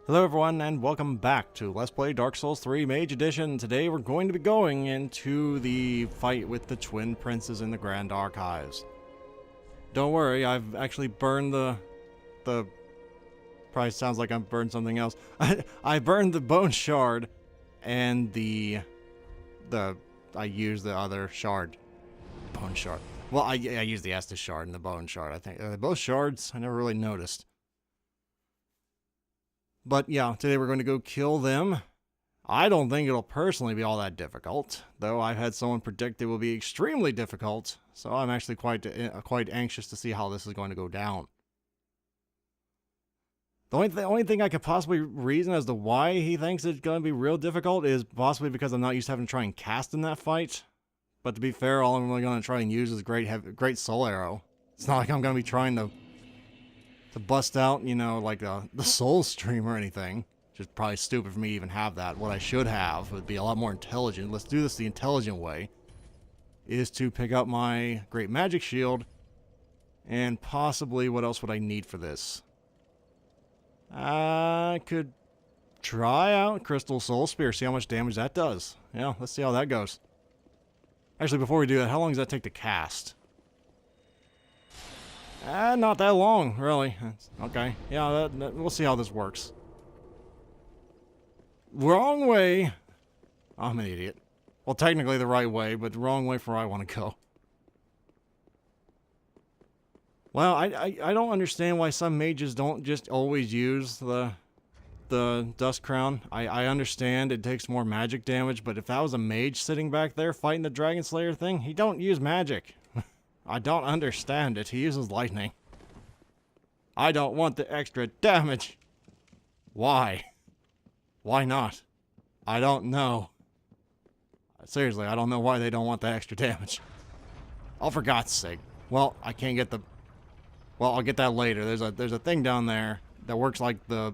Hello everyone and welcome back to Let's Play Dark Souls 3 Mage Edition. Today we're going to be going into the fight with the Twin Princes in the Grand Archives. Don't worry, I've actually burned the probably sounds like I've burned something else. I burned the bone shard and I used the other shard. Bone shard. Well, I used the Estus shard and the bone shard, I think. Both shards, I never really noticed. But yeah, today we're going to go kill them. I don't think it'll personally be all that difficult, though I've had someone predict it will be extremely difficult, so I'm actually quite anxious to see how this is going to go down. The only thing I could possibly reason as to why he thinks it's going to be real difficult is possibly because I'm not used to having to try and cast in that fight. But to be fair, all I'm really going to try and use is great soul arrow. It's not like I'm going to be trying to bust out, you know, like the soul stream or anything. Which is probably stupid for me to even have that. What I should have would be a lot more intelligent. Let's do this the intelligent way. Is to pick up my great magic shield. And possibly, what else would I need for this? I could try out Crystal Soul Spear, see how much damage that does. Yeah, let's see how that goes. Actually, before we do that, how long does that take to cast? Not that long, really. Okay, yeah, we'll see how this works. Wrong way. I'm an idiot. Well, technically the right way, but the wrong way for where I want to go. Well, I don't understand why some mages don't just always use the Dust Crown. I understand it takes more magic damage, but if that was a mage sitting back there fighting the Dragon Slayer thing, he don't use magic. I don't understand it. He uses lightning. I don't want the extra damage. Why? Why not? I don't know. Seriously, I don't know why they don't want that extra damage. Oh, for God's sake. Well, I can't get the... Well, I'll get that later. There's a thing down there that works like the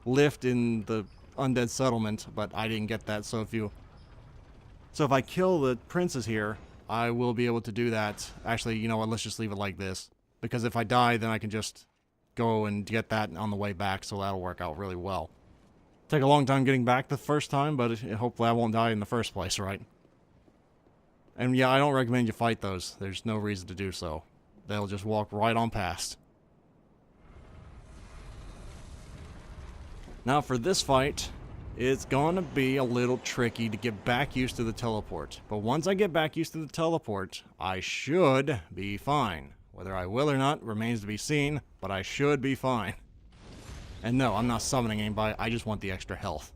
lift in the undead settlement, but I didn't get that. So if I kill the princes here, I will be able to do that. Actually, you know what? Let's just leave it like this, because if I die, then I can just go and get that on the way back. So that'll work out really well. Take a long time getting back the first time, but hopefully I won't die in the first place, right? And yeah, I don't recommend you fight those. There's no reason to do so. They'll just walk right on past. Now for this fight, it's gonna be a little tricky to get back used to the teleport. But once I get back used to the teleport, I should be fine. Whether I will or not remains to be seen, but I should be fine. And no, I'm not summoning anybody, I just want the extra health.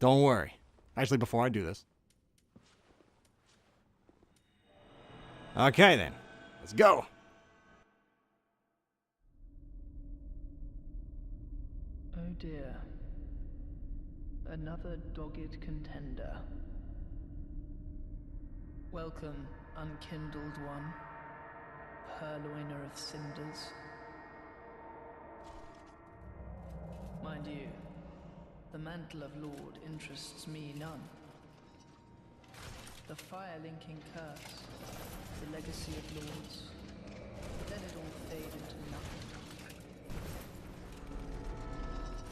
Don't worry. Actually, before I do this. Okay then, let's go! Oh dear. Another dogged contender. Welcome, unkindled one, purloiner of cinders. Mind you, the mantle of Lord interests me none. The fire-linking curse, the legacy of lords, let it all fade into nothing.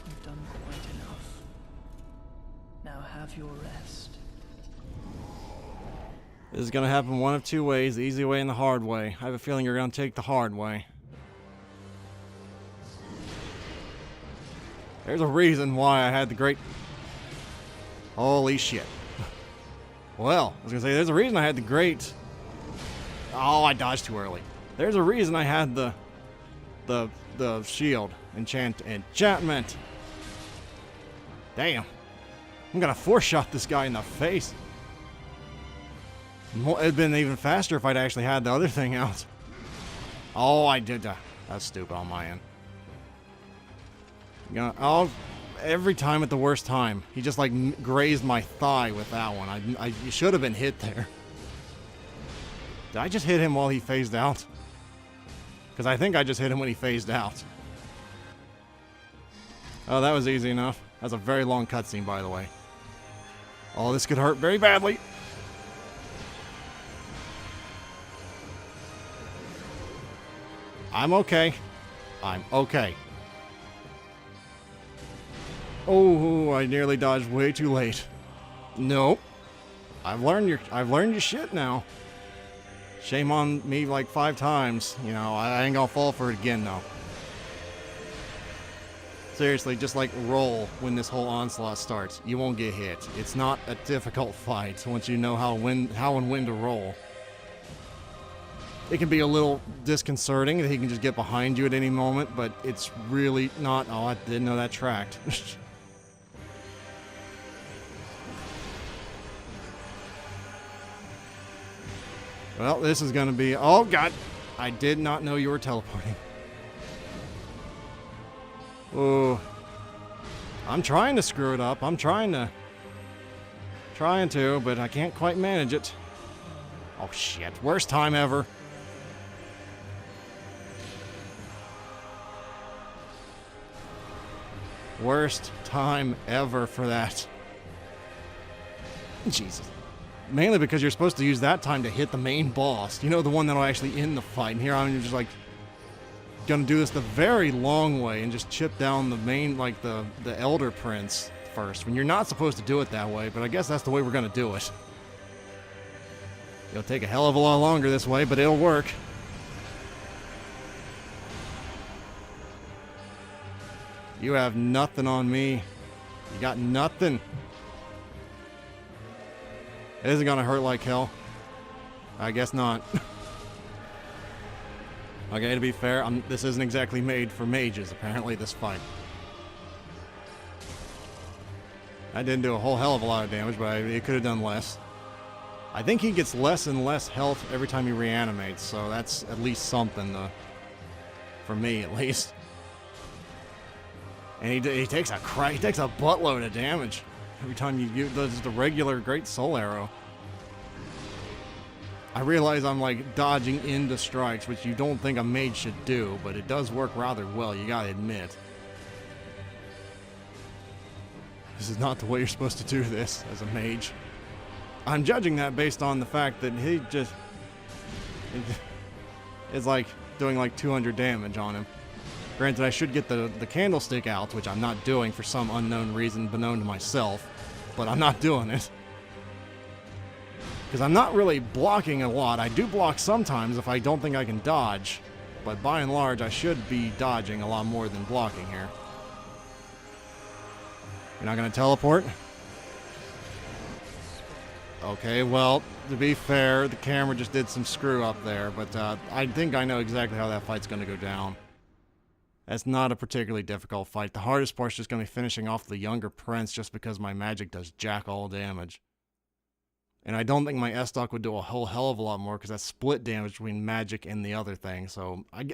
You've done quite enough. Now have your rest. This is gonna happen one of two ways, the easy way and the hard way. I have a feeling you're gonna take the hard way. There's a reason why I had the great... Holy shit. Well, I was gonna say, there's a reason I had the great... Oh, I dodged too early. There's a reason I had the shield enchantment. Damn. I'm gonna four-shot this guy in the face. It'd been even faster if I'd actually had the other thing out. Oh, I did that. That's stupid on my end. You know, oh, every time at the worst time. He just like grazed my thigh with that one. I should have been hit there. Did I just hit him while he phased out? Because I think I just hit him when he phased out. Oh, that was easy enough. That's a very long cutscene, by the way. Oh, this could hurt very badly. I'm okay. I'm okay. Oh, I nearly dodged way too late. Nope. I've learned your shit now. Shame on me like 5 times. You know, I ain't gonna fall for it again though. Seriously, just like roll when this whole onslaught starts. You won't get hit. It's not a difficult fight once you know how and when to roll. It can be a little disconcerting that he can just get behind you at any moment, but it's really not. Oh, I didn't know that tracked. Well, this is going to be... Oh, God. I did not know you were teleporting. Oh. I'm trying to screw it up. I'm trying to, but I can't quite manage it. Oh, shit. Worst time ever. Worst time ever for that. Jesus. Mainly because you're supposed to use that time to hit the main boss. You know, the one that'll actually end the fight. And here I'm just like gonna do this the very long way and just chip down the main, like the Elder Prince first. When you're not supposed to do it that way, but I guess that's the way we're gonna do it. It'll take a hell of a lot longer this way, but it'll work. You have nothing on me. You got nothing. It isn't gonna hurt like hell. I guess not. Okay, to be fair, this isn't exactly made for mages, apparently, this fight. I didn't do a whole hell of a lot of damage, but it could have done less. I think he gets less and less health every time he reanimates, so that's at least something, for me at least. And he takes a buttload of damage every time you use the regular Great Soul Arrow. I realize I'm like dodging into strikes, which you don't think a mage should do, but it does work rather well, you gotta admit. This is not the way you're supposed to do this as a mage. I'm judging that based on the fact that he just is like doing like 200 damage on him. Granted, I should get the candlestick out, which I'm not doing for some unknown reason beknown to myself, but I'm not doing it. Because I'm not really blocking a lot. I do block sometimes if I don't think I can dodge, but by and large, I should be dodging a lot more than blocking here. You're not going to teleport? Okay, well, to be fair, the camera just did some screw up there, but I think I know exactly how that fight's going to go down. That's not a particularly difficult fight. The hardest part's just going to be finishing off the younger prince just because my magic does jack all damage. And I don't think my S-Stock would do a whole hell of a lot more because that's split damage between magic and the other thing. So I'm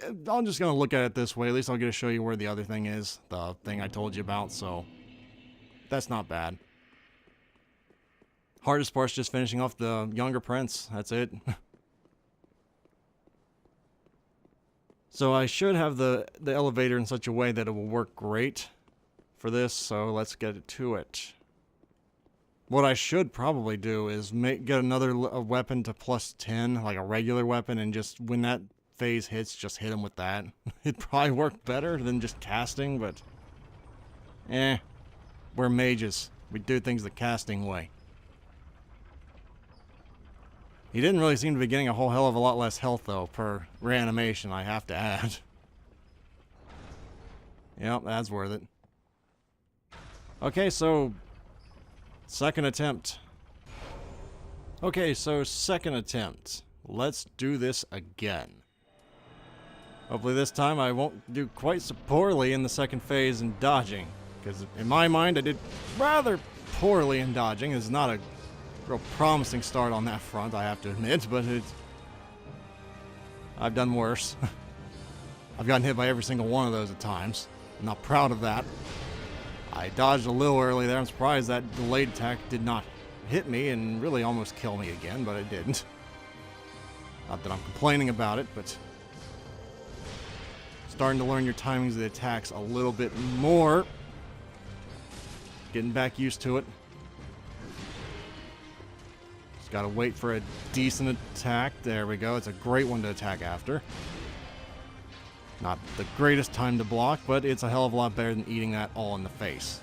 just going to look at it this way. At least I'll get to show you where the other thing is. The thing I told you about. So that's not bad. Hardest part's just finishing off the younger prince. That's it. So I should have the elevator in such a way that it will work great for this. So let's get to it. What I should probably do is get another weapon to plus 10, like a regular weapon, and just when that phase hits, just hit him with that. It'd probably work better than just casting, but we're mages. We do things the casting way. He didn't really seem to be getting a whole hell of a lot less health, though, per reanimation, I have to add. Yep, that's worth it. Okay, so second attempt. Okay, so second attempt. Let's do this again. Hopefully this time I won't do quite so poorly in the second phase in dodging. Because in my mind I did rather poorly in dodging. It's not a real promising start on that front, I have to admit, but I've done worse. I've gotten hit by every single one of those at times. I'm not proud of that. I dodged a little early there. I'm surprised that delayed attack did not hit me and really almost kill me again, but it didn't. Not that I'm complaining about it, but starting to learn your timings of the attacks a little bit more. Getting back used to it. Just gotta wait for a decent attack. There we go. It's a great one to attack after. Not the greatest time to block, but it's a hell of a lot better than eating that all in the face.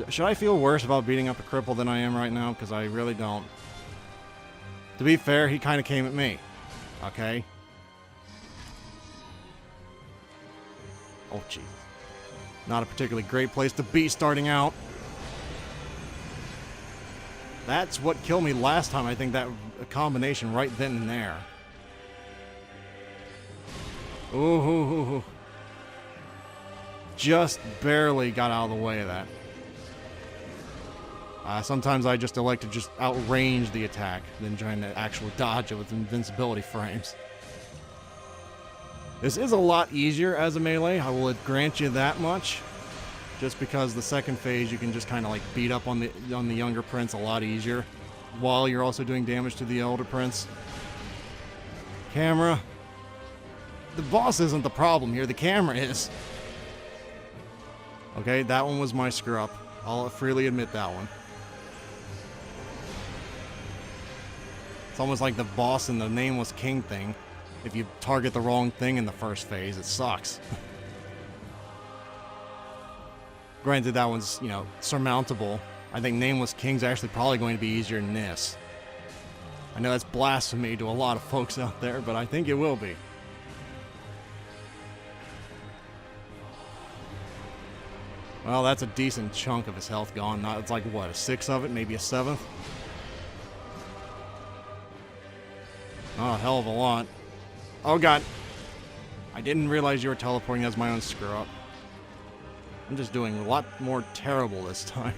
Should I feel worse about beating up a cripple than I am right now? Because I really don't. To be fair, he kind of came at me. Okay? Oh, jeez. Not a particularly great place to be starting out. That's what killed me last time, I think, that combination right then and there. Ooh. Just barely got out of the way of that. Sometimes I just elect to just outrange the attack than trying to actually dodge it with invincibility frames. This is a lot easier as a melee, I will grant you that much. Just because the second phase you can just kind of like beat up on the younger prince a lot easier, while you're also doing damage to the elder prince. Camera. The boss isn't the problem here, the camera is. Okay, that one was my screw up. I'll freely admit that one. It's almost like the boss in the Nameless King thing. If you target the wrong thing in the first phase, it sucks. Granted, that one's, you know, surmountable. I think Nameless King's actually probably going to be easier than this. I know that's blasphemy to a lot of folks out there, but I think it will be. Well, that's a decent chunk of his health gone. It's like, what, a sixth of it? Maybe a seventh? Oh, a hell of a lot. Oh, God. I didn't realize you were teleporting as my own screw-up. I'm just doing a lot more terrible this time.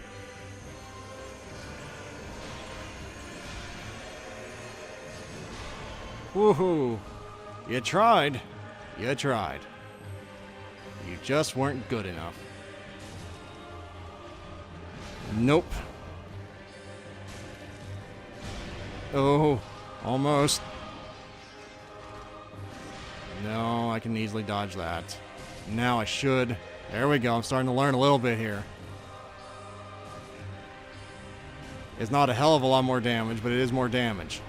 Woohoo! You tried. You tried. You just weren't good enough. Nope. Oh, almost. No, I can easily dodge that. Now I should. There we go. I'm starting to learn a little bit here. It's not a hell of a lot more damage, but it is more damage.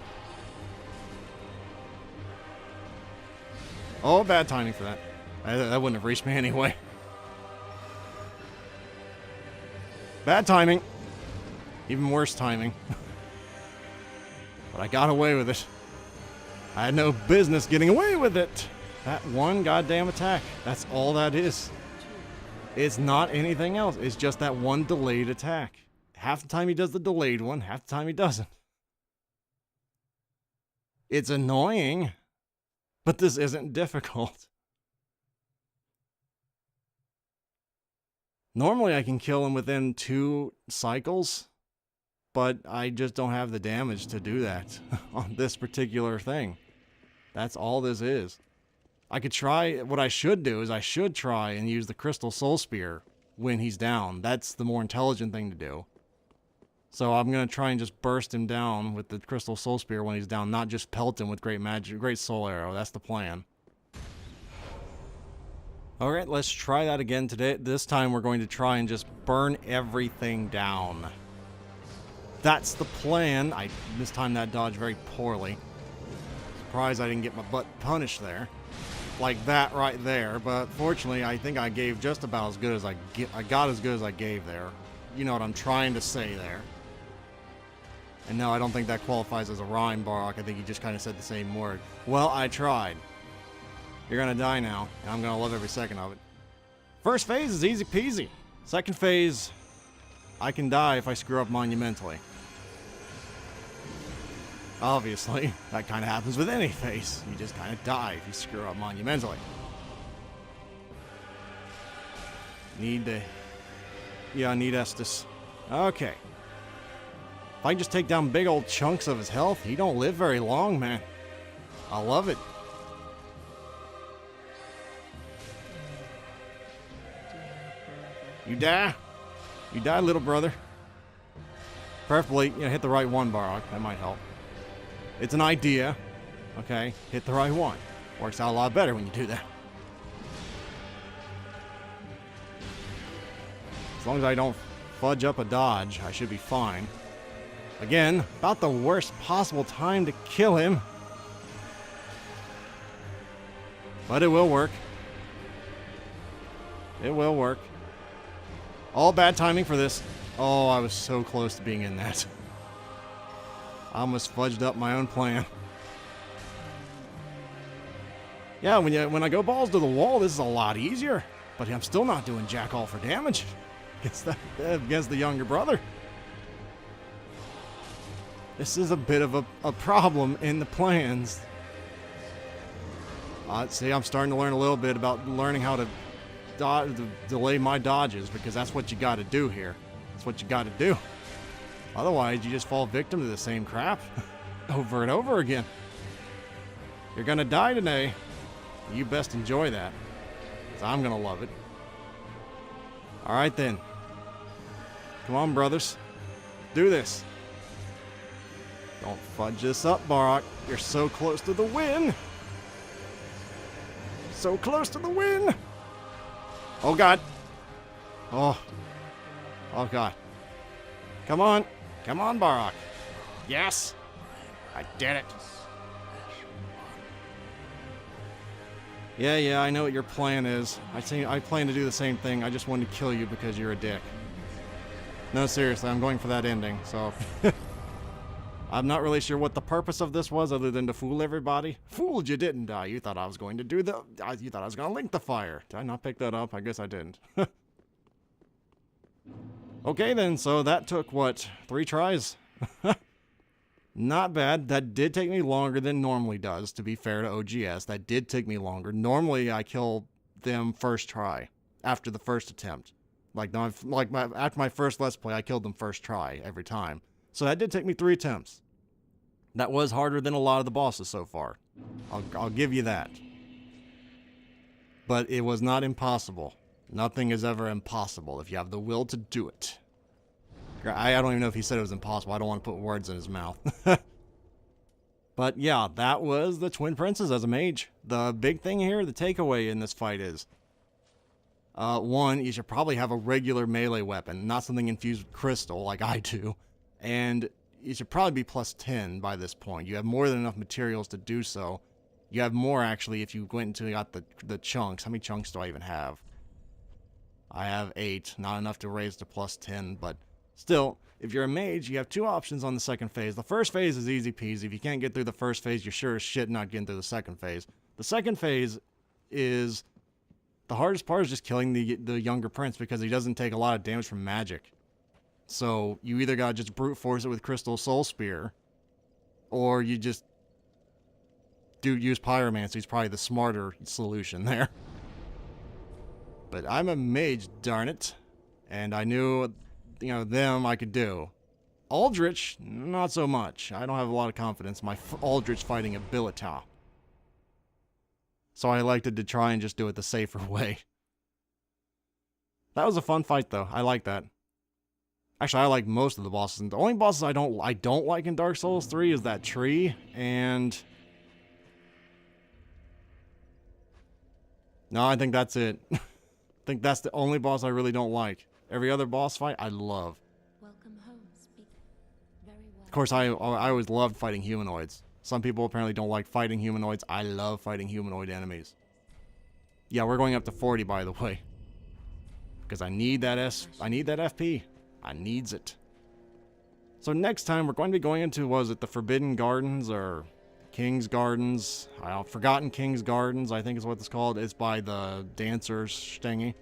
Oh, bad timing for that. That wouldn't have reached me anyway. Bad timing. Even worse timing. But I got away with it. I had no business getting away with it. That one goddamn attack. That's all that is. It's not anything else. It's just that one delayed attack. Half the time he does the delayed one, half the time he doesn't. It's annoying, but this isn't difficult. Normally I can kill him within 2 cycles, but I just don't have the damage to do that on this particular thing. That's all this is. I could try, what I should do is I should try and use the Crystal Soul Spear when he's down. That's the more intelligent thing to do. So I'm going to try and just burst him down with the Crystal Soul Spear when he's down, not just pelt him with Great Soul Arrow. That's the plan. Alright, let's try that again today. This time we're going to try and just burn everything down. That's the plan. I mistimed that dodge very poorly. Surprised I didn't get my butt punished there. Like that right there, but fortunately I think I gave just about as good as I got as good as I gave there. You know what I'm trying to say there. And no, I don't think that qualifies as a rhyme, Barok. I think you just kind of said the same word. Well, I tried. You're gonna die now, and I'm gonna love every second of it. First phase is easy peasy. Second phase, I can die if I screw up monumentally. Obviously, that kind of happens with any phase. You just kind of die if you screw up monumentally. Need Estus. Okay. If I can just take down big old chunks of his health, he don't live very long, man. I love it. You die? You die, little brother. Preferably, hit the right one, Barok. That might help. It's an idea. Okay, hit the right one. Works out a lot better when you do that. As long as I don't fudge up a dodge, I should be fine. Again, about the worst possible time to kill him. But it will work. It will work. All bad timing for this. Oh, I was so close to being in that. I almost fudged up my own plan. Yeah, when I go balls to the wall, this is a lot easier. But I'm still not doing jack all for damage against the younger brother. This is a bit of a problem in the plans. See, I'm starting to learn a little bit about learning how to delay my dodges, because that's what you got to do here. That's what you got to do. Otherwise, you just fall victim to the same crap over and over again. You're going to die today. You best enjoy that, because I'm going to love it. All right, then. Come on, brothers. Do this. Don't fudge this up, Barak. You're so close to the win. So close to the win. Oh, God. Oh. Oh, God. Come on. Come on, Barak. Yes. I did it. Yeah, I know what your plan is. I plan to do the same thing. I just wanted to kill you because you're a dick. No, seriously, I'm going for that ending, so... I'm not really sure what the purpose of this was, other than to fool everybody. Fooled you, didn't I? You thought I was going to do the... You thought I was going to link the fire. Did I not pick that up? I guess I didn't. Okay, then, so that took, what, 3 tries? Not bad. That did take me longer than normally does, to be fair to OGS. That did take me longer. Normally, I kill them first try, after the first attempt. After my first Let's Play, I killed them first try, every time. So that did take me 3 attempts. That was harder than a lot of the bosses so far. I'll give you that. But it was not impossible. Nothing is ever impossible if you have the will to do it. I don't even know if he said it was impossible. I don't want to put words in his mouth. But yeah, that was the Twin Princes as a mage. The big thing here, the takeaway in this fight is... 1, you should probably have a regular melee weapon, not something infused with crystal like I do. And you should probably be plus 10 by this point. You have more than enough materials to do so. You have more, actually, if you went until you got the chunks. How many chunks do I even have? I have 8. Not enough to raise to plus 10, but still, if you're a mage, you have 2 options on the second phase. The first phase is easy peasy. If you can't get through the first phase, you're sure as shit not getting through the second phase. The second phase is... The hardest part is just killing the younger prince, because he doesn't take a lot of damage from magic. So, you either gotta just brute force it with Crystal Soul Spear, or you just use Pyromancy. It's probably the smarter solution there. But I'm a mage, darn it. And I knew, them I could do. Aldrich, not so much. I don't have a lot of confidence in my Aldrich fighting ability. So I elected to try and just do it the safer way. That was a fun fight, though. I like that. Actually, I like most of the bosses. And the only bosses I don't like in Dark Souls 3 is that tree, and... No, I think that's it. I think that's the only boss I really don't like. Every other boss fight, I love. Welcome home. Speak very well. Of course, I always loved fighting humanoids. Some people apparently don't like fighting humanoids. I love fighting humanoid enemies. Yeah, we're going up to 40, by the way. Because I need that FP. I needs it. So next time, we're going to be going into, was it the Forbidden Gardens, or King's Gardens? Forgotten King's Gardens, I think is what it's called. It's by the dancers stingy.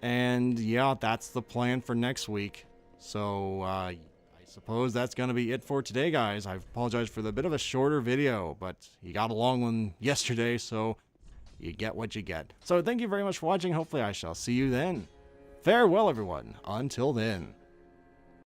And yeah, that's the plan for next week. So, I suppose that's going to be it for today, guys. I apologize for the bit of a shorter video, but you got a long one yesterday, so you get what you get. So thank you very much for watching. Hopefully I shall see you then. Farewell, everyone. Until then.